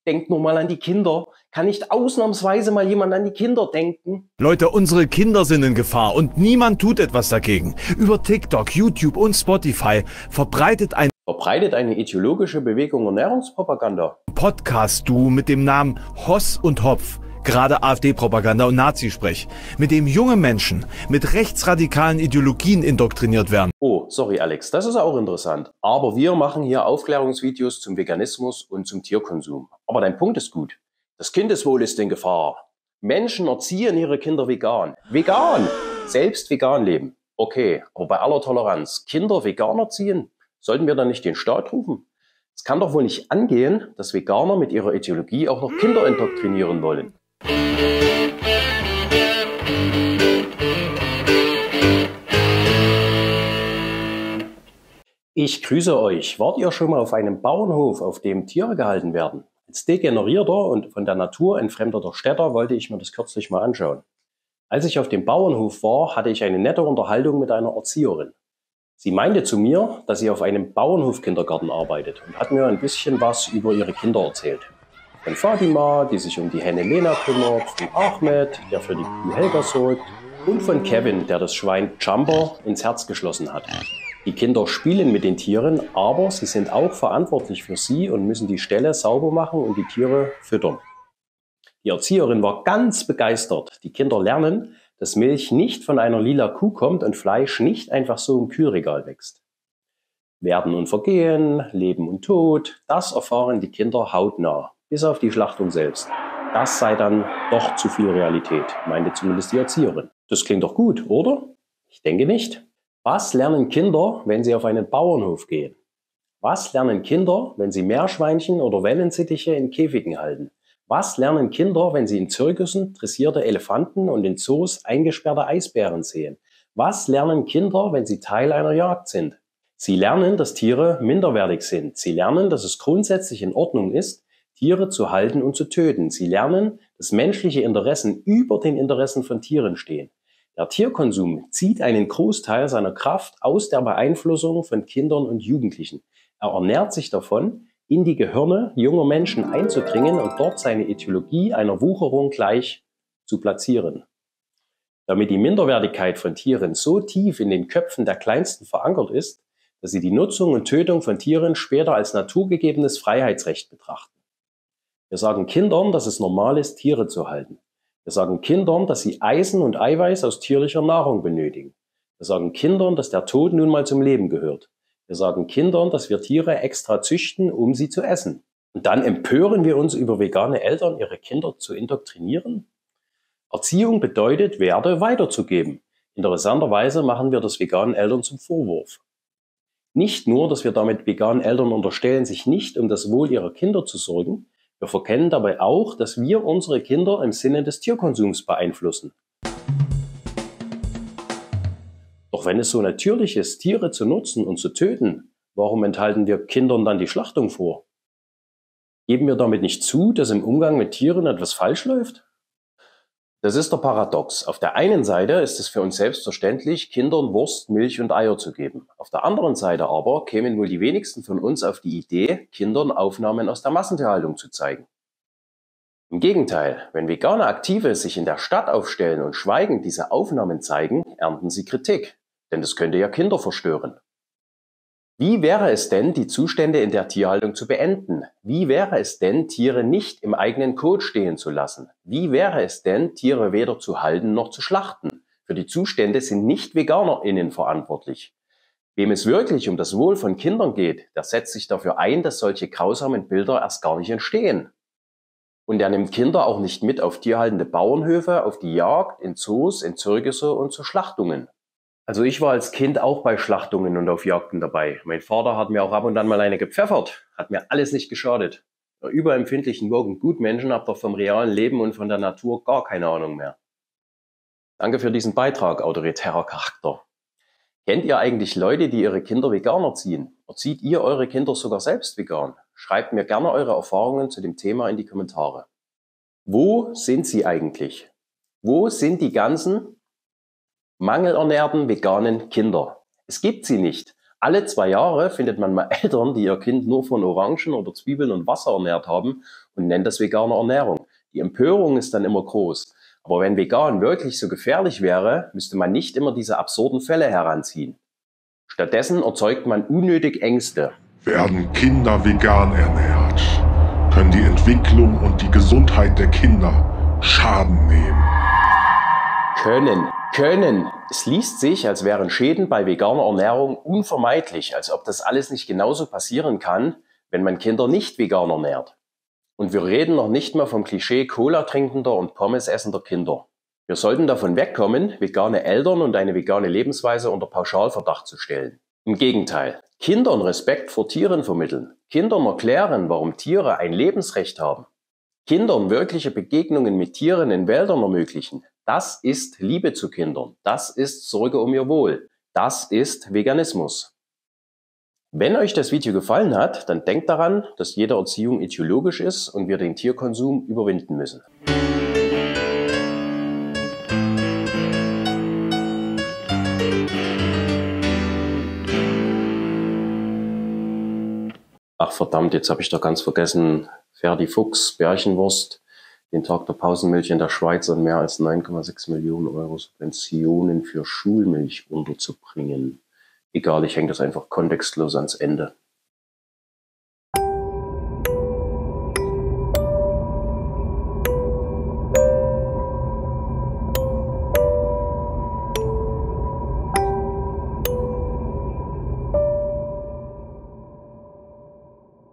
Denkt nur mal an die Kinder. Kann nicht ausnahmsweise mal jemand an die Kinder denken? Leute, unsere Kinder sind in Gefahr und niemand tut etwas dagegen. Über TikTok, YouTube und Spotify verbreitet eine ideologische Bewegung Ernährungspropaganda. Podcast-Duo mit dem Namen Hoss und Hopf, gerade AfD-Propaganda und Nazisprech, mit dem junge Menschen mit rechtsradikalen Ideologien indoktriniert werden. Oh, sorry Alex, das ist auch interessant. Aber wir machen hier Aufklärungsvideos zum Veganismus und zum Tierkonsum. Aber dein Punkt ist gut. Das Kindeswohl ist in Gefahr. Menschen erziehen ihre Kinder vegan. Vegan! Selbst vegan leben. Okay, aber bei aller Toleranz, Kinder vegan erziehen? Sollten wir dann nicht den Staat rufen? Es kann doch wohl nicht angehen, dass Veganer mit ihrer Ideologie auch noch Kinder indoktrinieren wollen. Ich grüße euch. Wart ihr schon mal auf einem Bauernhof, auf dem Tiere gehalten werden? Als degenerierter und von der Natur entfremdeter Städter wollte ich mir das kürzlich mal anschauen. Als ich auf dem Bauernhof war, hatte ich eine nette Unterhaltung mit einer Erzieherin. Sie meinte zu mir, dass sie auf einem Bauernhof-Kindergarten arbeitet und hat mir ein bisschen was über ihre Kinder erzählt. Von Fatima, die sich um die Henne Lena kümmert, von Ahmed, der für die Kuh Helga sorgt, und von Kevin, der das Schwein Jumper ins Herz geschlossen hat. Die Kinder spielen mit den Tieren, aber sie sind auch verantwortlich für sie und müssen die Ställe sauber machen und die Tiere füttern. Die Erzieherin war ganz begeistert. Die Kinder lernen, dass Milch nicht von einer lila Kuh kommt und Fleisch nicht einfach so im Kühlregal wächst. Werden und Vergehen, Leben und Tod, das erfahren die Kinder hautnah, bis auf die Schlachtung selbst. Das sei dann doch zu viel Realität, meinte zumindest die Erzieherin. Das klingt doch gut, oder? Ich denke nicht. Was lernen Kinder, wenn sie auf einen Bauernhof gehen? Was lernen Kinder, wenn sie Meerschweinchen oder Wellensittiche in Käfigen halten? Was lernen Kinder, wenn sie in Zirkussen dressierte Elefanten und in Zoos eingesperrte Eisbären sehen? Was lernen Kinder, wenn sie Teil einer Jagd sind? Sie lernen, dass Tiere minderwertig sind. Sie lernen, dass es grundsätzlich in Ordnung ist, Tiere zu halten und zu töten. Sie lernen, dass menschliche Interessen über den Interessen von Tieren stehen. Der Tierkonsum zieht einen Großteil seiner Kraft aus der Beeinflussung von Kindern und Jugendlichen. Er ernährt sich davon, in die Gehirne junger Menschen einzudringen und dort seine Ideologie einer Wucherung gleich zu platzieren. Damit die Minderwertigkeit von Tieren so tief in den Köpfen der Kleinsten verankert ist, dass sie die Nutzung und Tötung von Tieren später als naturgegebenes Freiheitsrecht betrachten. Wir sagen Kindern, dass es normal ist, Tiere zu halten. Wir sagen Kindern, dass sie Eisen und Eiweiß aus tierlicher Nahrung benötigen. Wir sagen Kindern, dass der Tod nun mal zum Leben gehört. Wir sagen Kindern, dass wir Tiere extra züchten, um sie zu essen. Und dann empören wir uns über vegane Eltern, ihre Kinder zu indoktrinieren? Erziehung bedeutet, Werte weiterzugeben. Interessanterweise machen wir das veganen Eltern zum Vorwurf. Nicht nur, dass wir damit veganen Eltern unterstellen, sich nicht um das Wohl ihrer Kinder zu sorgen, wir verkennen dabei auch, dass wir unsere Kinder im Sinne des Tierkonsums beeinflussen. Doch wenn es so natürlich ist, Tiere zu nutzen und zu töten, warum enthalten wir Kindern dann die Schlachtung vor? Geben wir damit nicht zu, dass im Umgang mit Tieren etwas falsch läuft? Das ist der Paradox. Auf der einen Seite ist es für uns selbstverständlich, Kindern Wurst, Milch und Eier zu geben. Auf der anderen Seite aber kämen wohl die wenigsten von uns auf die Idee, Kindern Aufnahmen aus der Massentierhaltung zu zeigen. Im Gegenteil, wenn vegane Aktive sich in der Stadt aufstellen und schweigend diese Aufnahmen zeigen, ernten sie Kritik. Denn das könnte ja Kinder verstören. Wie wäre es denn, die Zustände in der Tierhaltung zu beenden? Wie wäre es denn, Tiere nicht im eigenen Kot stehen zu lassen? Wie wäre es denn, Tiere weder zu halten noch zu schlachten? Für die Zustände sind nicht VeganerInnen verantwortlich. Wem es wirklich um das Wohl von Kindern geht, der setzt sich dafür ein, dass solche grausamen Bilder erst gar nicht entstehen. Und er nimmt Kinder auch nicht mit auf tierhaltende Bauernhöfe, auf die Jagd, in Zoos, in Zirkusse und zu Schlachtungen. Also ich war als Kind auch bei Schlachtungen und auf Jagden dabei. Mein Vater hat mir auch ab und an mal eine gepfeffert. Hat mir alles nicht geschadet. Der überempfindlichen Woken Gutmenschen habt doch vom realen Leben und von der Natur gar keine Ahnung mehr. Danke für diesen Beitrag, autoritärer Charakter. Kennt ihr eigentlich Leute, die ihre Kinder vegan erziehen? Erzieht ihr eure Kinder sogar selbst vegan? Schreibt mir gerne eure Erfahrungen zu dem Thema in die Kommentare. Wo sind sie eigentlich? Wo sind die ganzen mangelernährten veganen Kinder? Es gibt sie nicht. Alle 2 Jahre findet man mal Eltern, die ihr Kind nur von Orangen oder Zwiebeln und Wasser ernährt haben und nennen das vegane Ernährung. Die Empörung ist dann immer groß. Aber wenn vegan wirklich so gefährlich wäre, müsste man nicht immer diese absurden Fälle heranziehen. Stattdessen erzeugt man unnötig Ängste. Werden Kinder vegan ernährt, können die Entwicklung und die Gesundheit der Kinder Schaden nehmen. Können. Es liest sich, als wären Schäden bei veganer Ernährung unvermeidlich, als ob das alles nicht genauso passieren kann, wenn man Kinder nicht vegan ernährt. Und wir reden noch nicht mal vom Klischee Cola trinkender und Pommes essender Kinder. Wir sollten davon wegkommen, vegane Eltern und eine vegane Lebensweise unter Pauschalverdacht zu stellen. Im Gegenteil, Kindern Respekt vor Tieren vermitteln, Kindern erklären, warum Tiere ein Lebensrecht haben, Kindern wirkliche Begegnungen mit Tieren in Wäldern ermöglichen. Das ist Liebe zu Kindern, das ist Sorge um ihr Wohl, das ist Veganismus. Wenn euch das Video gefallen hat, dann denkt daran, dass jede Erziehung ideologisch ist und wir den Tierkonsum überwinden müssen. Ach verdammt, jetzt habe ich doch ganz vergessen, Ferdi Fuchs, Bärchenwurst, den Tag der Pausenmilch in der Schweiz an mehr als 9,6 Millionen Euro Subventionen für Schulmilch unterzubringen. Egal, ich hänge das einfach kontextlos ans Ende.